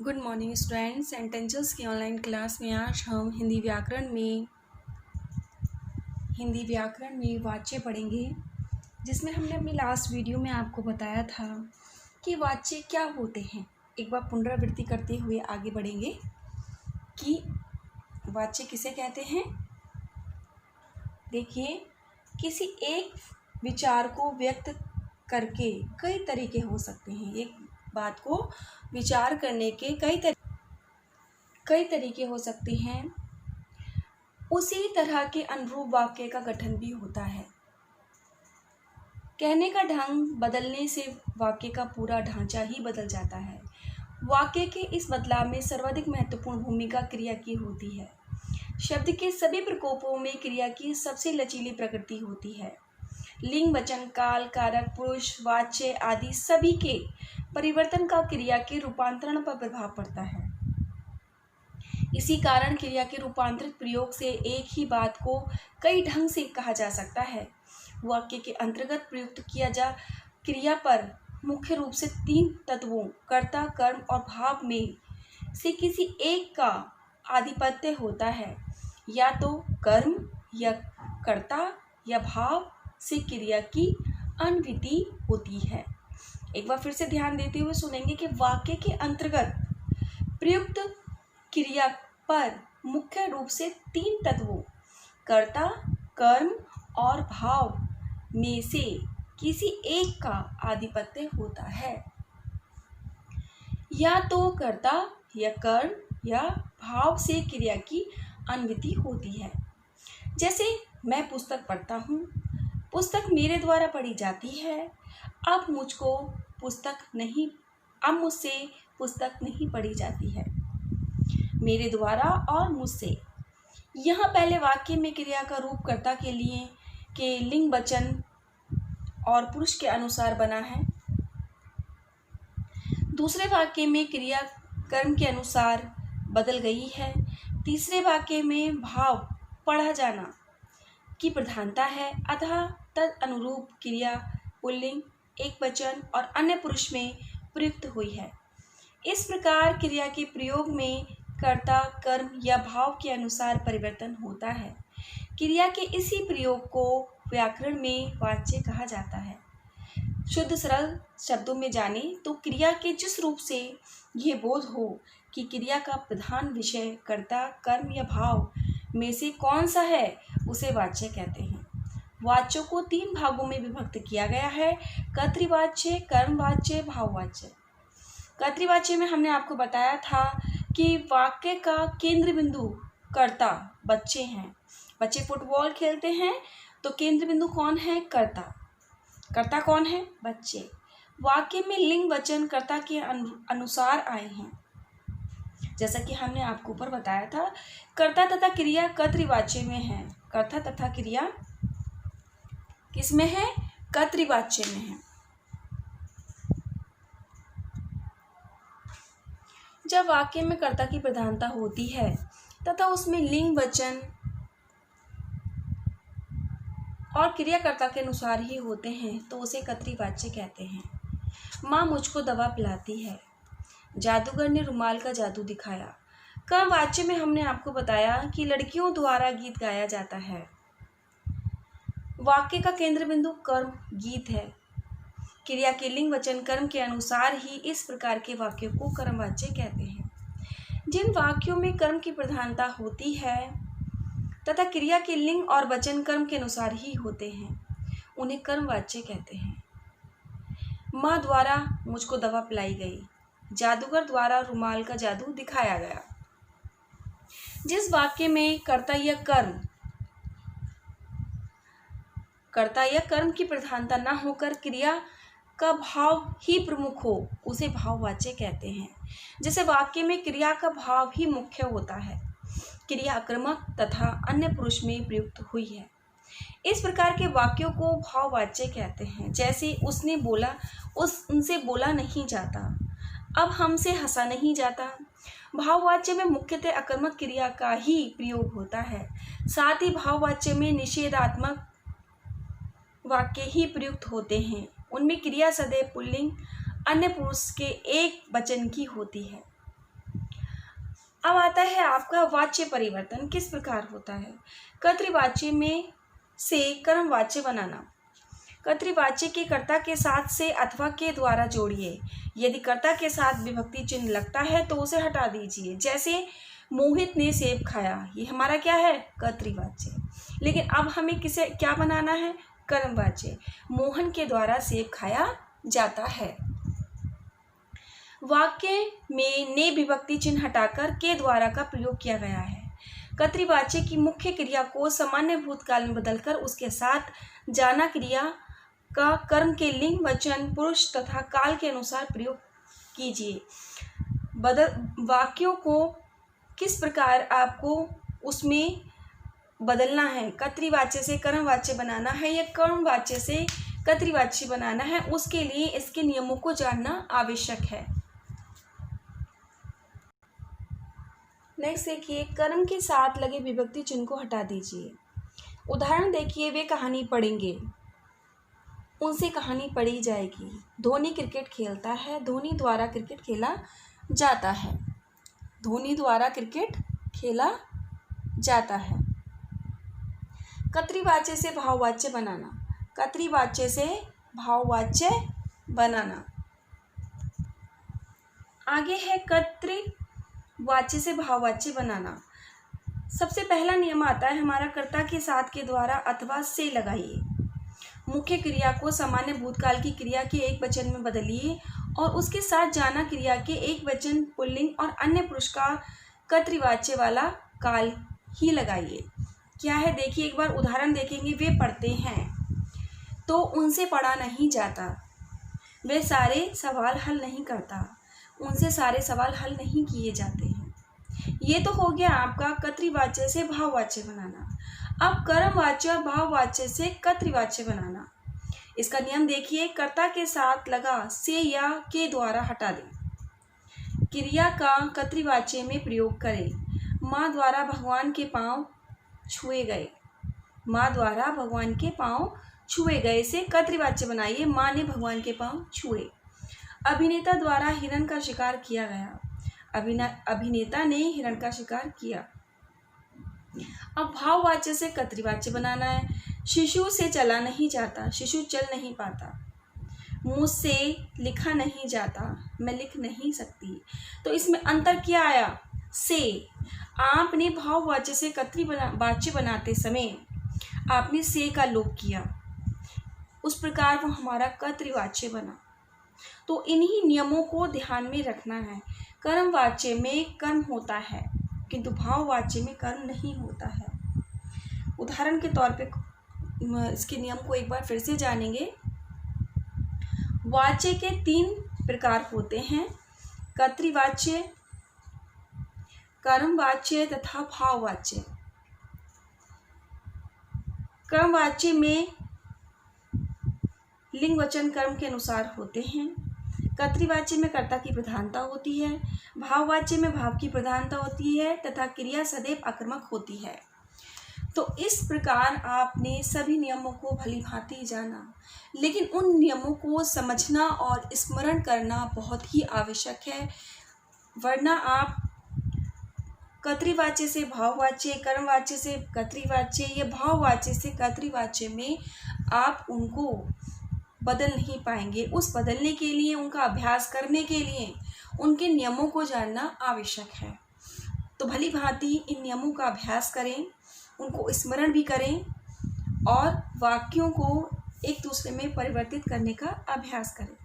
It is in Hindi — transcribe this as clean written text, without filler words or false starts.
Good morning students. सेंटेंसेस की ऑनलाइन क्लास में आज हम हिंदी व्याकरण में वाच्य पढ़ेंगे, जिसमें हमने अपनी लास्ट वीडियो में आपको बताया था कि वाच्य क्या होते हैं। एक बार पुनरावृत्ति करते हुए आगे बढ़ेंगे कि वाच्य किसे कहते हैं। देखिए, किसी एक विचार को व्यक्त करके कई तरीके हो सकते हैं। एक बात को विचार करने के कई तरीके हो सकते हैं। उसी तरह के अनुरूप वाक्य का गठन भी होता है। कहने का ढंग बदलने से वाक्य का पूरा ढांचा ही बदल जाता है। वाक्य के इस बदलाव में सर्वाधिक महत्वपूर्ण भूमिका क्रिया की होती है। शब्द के सभी प्रकोपों में क्रिया की सबसे लचीली प्रकृति होती है। लिंग, वचन, काल, कारक, पुरुष, वाच्य आदि सभी के परिवर्तन का क्रिया के रूपांतरण पर प्रभाव पड़ता है। इसी कारण क्रिया के रूपांतरित प्रयोग से एक ही बात को कई ढंग से कहा जा सकता है। वाक्य के अंतर्गत प्रयुक्त किया जा क्रिया पर मुख्य रूप से तीन तत्वों कर्ता, कर्म और भाव में से किसी एक का आधिपत्य होता है। या तो कर्म या कर्ता या भाव से क्रिया की अन्विति होती है। एक बार फिर से ध्यान देते हुए सुनेंगे कि वाक्य के अंतर्गत प्रयुक्त क्रिया पर मुख्य रूप से तीन तत्वों कर्ता, कर्म और भाव में से किसी एक का आधिपत्य होता है। या तो कर्ता या कर्म या भाव से क्रिया की अन्विति होती है। जैसे मैं पुस्तक पढ़ता हूँ, पुस्तक मेरे द्वारा पढ़ी जाती है। अब मुझसे पुस्तक नहीं पढ़ी जाती है। मेरे द्वारा और मुझसे। यहाँ पहले वाक्य में क्रिया का रूप कर्ता के लिए के लिंग, वचन और पुरुष के अनुसार बना है। दूसरे वाक्य में क्रिया कर्म के अनुसार बदल गई है। तीसरे वाक्य में भाव पढ़ा जाना की प्रधानता है, अतः तद अनुरूप क्रिया पुल्लिंग, एक वचन और अन्य पुरुष में प्रयुक्त हुई है। इस प्रकार क्रिया के प्रयोग में कर्ता, कर्म या भाव के अनुसार परिवर्तन होता है। क्रिया के इसी प्रयोग को व्याकरण में वाच्य कहा जाता है। शुद्ध सरल शब्दों में जाने तो क्रिया के जिस रूप से यह बोध हो कि क्रिया का प्रधान विषय कर्ता, कर्म या भाव में से कौन सा है, उसे वाच्य कहते हैं। वाच्यों को तीन भागों में विभक्त किया गया है: कर्तृवाच्य, कर्मवाच्य, भाववाच्य। कर्तृवाच्य में हमने आपको बताया था कि वाक्य का केंद्र बिंदु कर्ता बच्चे हैं। बच्चे फुटबॉल खेलते हैं तो केंद्र बिंदु कौन है? कर्ता। कर्ता कौन है? बच्चे। वाक्य में लिंग, वचन कर्ता के अनुसार आए हैं। जैसा कि हमने आपको ऊपर बताया था, कर्ता तथा क्रिया कर्तृवाच्य में है। कर्ता तथा क्रिया किसमें है? कर्तृवाच्य में है। जब वाक्य में कर्ता की प्रधानता होती है तथा उसमें लिंग, वचन और क्रियाकर्ता के अनुसार ही होते हैं तो उसे कर्तृवाच्य कहते हैं। माँ मुझको दवा पिलाती है। जादूगर ने रुमाल का जादू दिखाया। कर्मवाच्य में हमने आपको बताया कि लड़कियों द्वारा गीत गाया जाता है। वाक्य का केंद्र बिंदु कर्म, गीत है। क्रिया के लिंग, वचन, कर्म के अनुसार ही इस प्रकार के वाक्यों को कर्मवाच्य कहते हैं। जिन वाक्यों में कर्म की प्रधानता होती है तथा क्रिया के लिंग और वचन कर्म के अनुसार ही होते हैं, उन्हें कर्मवाच्य कहते हैं। माँ द्वारा मुझको दवा पिलाई गई। जादूगर द्वारा रुमाल का जादू दिखाया गया। जिस वाक्य में कर्ता या कर्म की प्रधानता न होकर क्रिया का भाव ही प्रमुख हो, उसे भाववाच्य कहते हैं। जैसे वाक्य में क्रिया का भाव ही मुख्य होता है, क्रिया आक्रमक तथा अन्य पुरुष में प्रयुक्त हुई है। इस प्रकार के वाक्यों को भाववाच्य कहते हैं। जैसे उसने बोला, उनसे बोला नहीं जाता, अब हमसे हंसा नहीं जाता। भाववाच्य में मुख्यतः आक्रमक क्रिया का ही प्रयोग होता है। साथ ही भाववाच्य में निषेधात्मक वाक्य ही प्रयुक्त होते हैं। उनमें क्रिया सदैव पुल्लिंग, अन्य पुरुष के एक वचन की होती है। अब आता है आपका वाच्य परिवर्तन किस प्रकार होता है। कर्तृवाच्य में से कर्मवाच्य बनाना। कर्तृवाच्य के कर्ता के साथ से अथवा के द्वारा जोड़िए। यदि कर्ता के साथ विभक्ति चिन्ह लगता है तो उसे हटा दीजिए। जैसे मोहित ने सेब खाया, ये हमारा क्या है, कर्तृवाच्य। लेकिन अब हमें किसे क्या बनाना है, कर्मवाच्य। मोहन के द्वारा सेब खाया जाता है। वाक्य में ने विभक्ति चिन्ह हटाकर के द्वारा का प्रयोग किया गया है। कर्तृवाच्य की मुख्य क्रिया को सामान्य भूतकाल में बदलकर उसके साथ जाना क्रिया का कर्म के लिंग, वचन, पुरुष तथा काल के अनुसार प्रयोग कीजिए। वाक्यों को किस प्रकार आपको उसमें बदलना है, कर्तृवाच्य से कर्मवाच्य बनाना है या कर्मवाच्य से कर्तृवाच्य बनाना है, उसके लिए इसके नियमों को जानना आवश्यक है। नेक्स्ट देखिए, कर्म के साथ लगे विभक्ति चिन्ह को हटा दीजिए। उदाहरण देखिए, वे कहानी पढ़ेंगे, उनसे कहानी पढ़ी जाएगी। धोनी क्रिकेट खेलता है, धोनी द्वारा क्रिकेट खेला जाता है। धोनी द्वारा क्रिकेट खेला जाता है। कर्तृवाच्य से भाववाच्य बनाना। कर्तृवाच्य से भाववाच्य बनाना। आगे है कर्तृवाच्य से भाववाच्य बनाना। सबसे पहला नियम आता है हमारा, कर्ता के साथ के द्वारा अथवा से लगाइए। मुख्य क्रिया को सामान्य भूतकाल की क्रिया के एक वचन में बदलिए और उसके साथ जाना क्रिया के एक वचन, पुल्लिंग और अन्य पुरुष का कर्तृवाच्य वाला काल ही लगाइए। क्या है देखिए, एक बार उदाहरण देखेंगे। वे पढ़ते हैं तो उनसे पढ़ा नहीं जाता। वे सारे सवाल हल नहीं करता, उनसे सारे सवाल हल नहीं किए जाते हैं। ये तो हो गया आपका कर्तृवाच्य से भाववाच्य बनाना। अब कर्मवाच्य और भाववाच्य से कर्तृवाच्य बनाना। इसका नियम देखिए, कर्ता के साथ लगा से या के द्वारा हटा दें। क्रिया का कर्तृवाच्य में प्रयोग करें। माँ द्वारा भगवान के पांव छुए गए। माँ द्वारा भगवान के पांव छुए गए से कर्तृवाच्य बनाइए। माँ ने भगवान के पांव छुए। अभिनेता द्वारा हिरण का शिकार किया गया। अभिनेता ने हिरण का शिकार किया। अब भाववाच्य से कर्तृवाच्य बनाना है। शिशु से चला नहीं जाता, शिशु चल नहीं पाता। मुझसे लिखा नहीं जाता, मैं लिख नहीं सकती। तो इसमें अंतर क्या आया, से। आपने भाववाच्य से कर्तृवाच्य बनाते समय आपने से का लोप किया, उस प्रकार वो हमारा कर्तृवाच्य बना। तो इन्हीं नियमों को ध्यान में रखना है। कर्मवाच्य में कर्म होता है किंतु भाववाच्य में कर्म नहीं होता है। उदाहरण के तौर पे इसके नियम को एक बार फिर से जानेंगे। वाच्य के 3 प्रकार होते हैं, कर्तृवाच्य, कर्मवाच्य तथा भाववाच्य। कर्मवाच्य में लिंग, वचन, कर्म के अनुसार होते हैं। कर्तृवाच्य में कर्ता की प्रधानता होती है। भाववाच्य में भाव की प्रधानता होती है तथा क्रिया सदैव आक्रामक होती है। तो इस प्रकार आपने सभी नियमों को भली भांति जाना, लेकिन उन नियमों को समझना और स्मरण करना बहुत ही आवश्यक है, वरना आप कर्तृवाच्य से भाववाच्य, कर्मवाच्य से कर्तृवाच्य या भाववाच्य से कर्तृवाच्य में आप उनको बदल नहीं पाएंगे। उस बदलने के लिए, उनका अभ्यास करने के लिए उनके नियमों को जानना आवश्यक है। तो भली भांति इन नियमों का अभ्यास करें, उनको स्मरण भी करें और वाक्यों को एक दूसरे में परिवर्तित करने का अभ्यास करें।